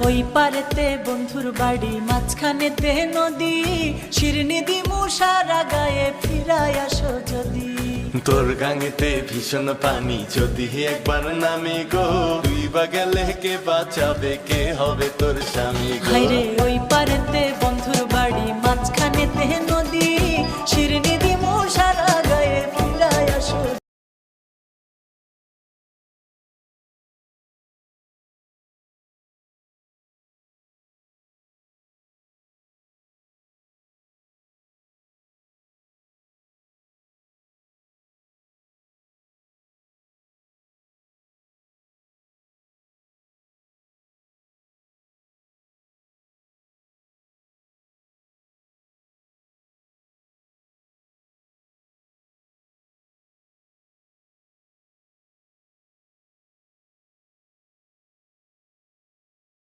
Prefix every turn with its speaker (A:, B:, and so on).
A: ওই পারেতে বন্ধুর বাড়ি, মাঝখানেতে নদী, শিরনি দিমু সারা গায়ে, ফিরায় আসো যদি।
B: তোর গাঙেতে ভীষণ পানি, যদি একবার নামি গো, তুই বা গেলে কে বাঁচাবে, কে হবে তোর স্বামী গো।
A: হায়রে ওই পারেতে